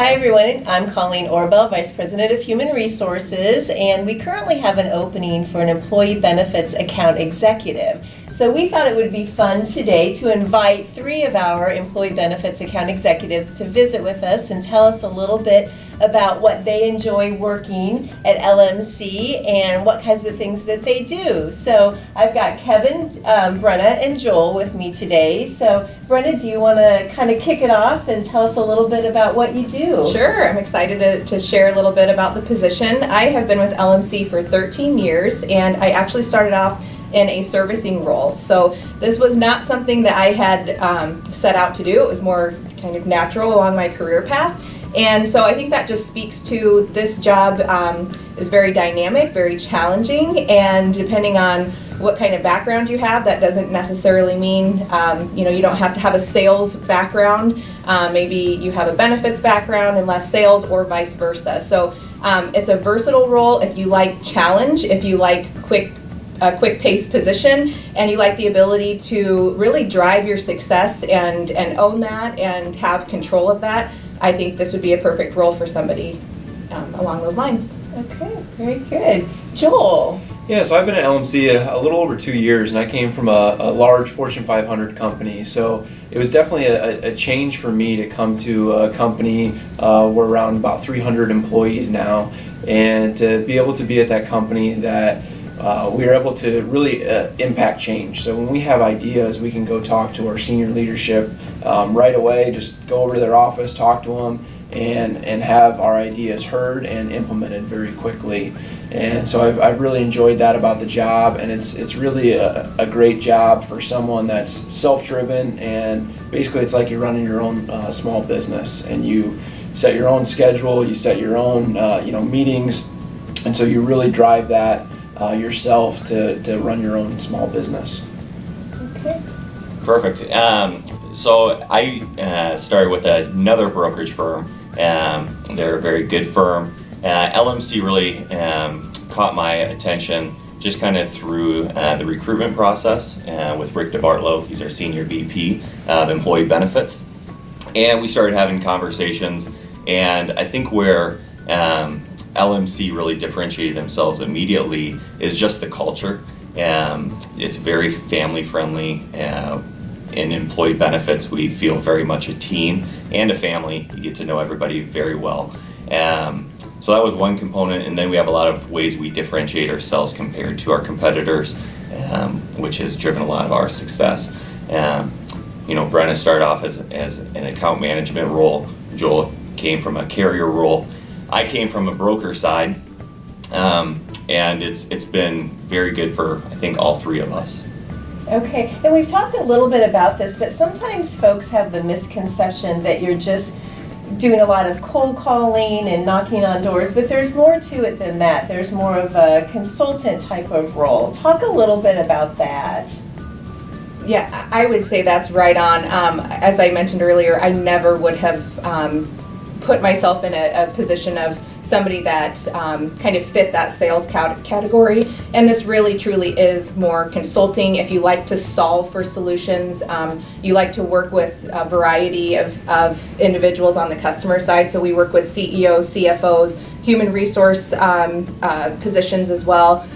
Hi everyone, I'm Colleen Orbell, Vice President of Human Resources, and we currently have an opening for an Employee Benefits Account Executive. So we thought it would be fun today to invite 3 of our Employee Benefits Account Executives to visit with us and tell us a little bit about what they enjoy working at LMC and what kinds of things that they do. So I've got Kevin, Brynna, and Joel with me today. So Brynna, do you want to kind of kick it off and tell us a little bit about what you do? Sure, I'm excited to share a little bit about the position. I have been with LMC for 13 years, and I actually started off in a servicing role. So this was not something that I had set out to do. It was more kind of natural along my career path. And so I think that just speaks to this job is very dynamic, very challenging, and depending on what kind of background you have, that doesn't necessarily mean you don't have to have a sales background. Maybe you have a benefits background and less sales, or vice versa. So it's a versatile role if you like challenge, if you like a quick-paced position, and you like the ability to really drive your success and own that and have control of that. I think this would be a perfect role for somebody along those lines. Okay, very good. Joel. Yeah, so I've been at LMC a little over 2 years, and I came from a large Fortune 500 company. So it was definitely a change for me to come to a company. We're around about 300 employees now, and to be able to be at that company that we are able to really impact change. So when we have ideas, we can go talk to our senior leadership right away, just go over to their office, talk to them, and have our ideas heard and implemented very quickly. And so I've really enjoyed that about the job, and it's really a great job for someone that's self-driven, and basically it's like you're running your own small business, and you set your own schedule, you set your own meetings, and so you really drive that yourself to run your own small business. Okay. Perfect. So I started with another brokerage firm. They're a very good firm. LMC really caught my attention just kind of through the recruitment process with Rick DeBartolo. He's our Senior VP of Employee Benefits. And we started having conversations, and I think where LMC really differentiated themselves immediately is just the culture. It's very family friendly. In employee benefits, we feel very much a team and a family. You get to know everybody very well. So that was one component, and then we have a lot of ways we differentiate ourselves compared to our competitors, which has driven a lot of our success. Brynna started off as an account management role. Joel came from a carrier role. I came from a broker side, and it's been very good for, I think, all 3 of us. Okay, and we've talked a little bit about this, but sometimes folks have the misconception that you're just doing a lot of cold calling and knocking on doors, but there's more to it than that. There's more of a consultant type of role. Talk a little bit about that. Yeah, I would say that's right on. As I mentioned earlier, I never would have put myself in a position of somebody that kind of fit that sales category, and this really truly is more consulting. If you like to solve for solutions, you like to work with a variety of individuals on the customer side, so we work with CEOs, CFOs, human resource positions as well.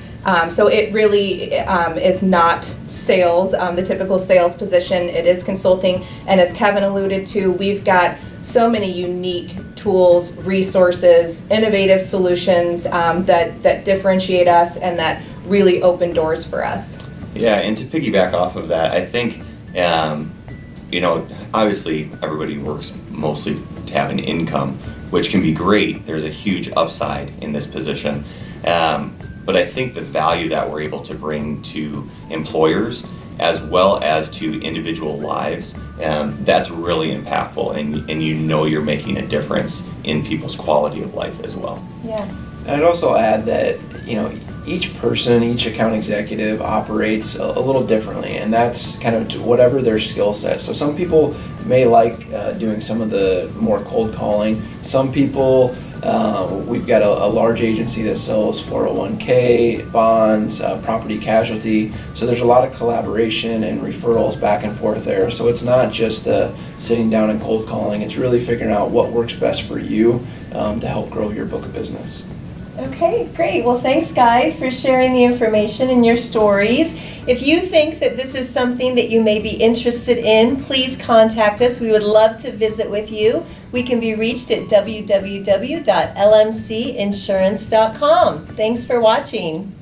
So it really is not sales, the typical sales position. It is consulting, and as Kevin alluded to, we've got so many unique tools, resources, innovative solutions that differentiate us and that really open doors for us. Yeah, and to piggyback off of that, I think, obviously everybody works mostly to have an income, which can be great. There's a huge upside in this position. But I think the value that we're able to bring to employers as well as to individual lives, that's really impactful, and you're making a difference in people's quality of life as well. Yeah. And I'd also add that each person, each account executive operates a little differently, and that's kind of whatever their skill set. So some people may like doing some of the more cold calling. Some people We've got a large agency that sells 401k, bonds, property casualty. So there's a lot of collaboration and referrals back and forth there. So it's not just sitting down and cold calling. It's really figuring out what works best for you to help grow your book of business. Okay, great. Well, thanks guys for sharing the information and your stories. If you think that this is something that you may be interested in, please contact us. We would love to visit with you. We can be reached at www.lmcinsurance.com. Thanks for watching.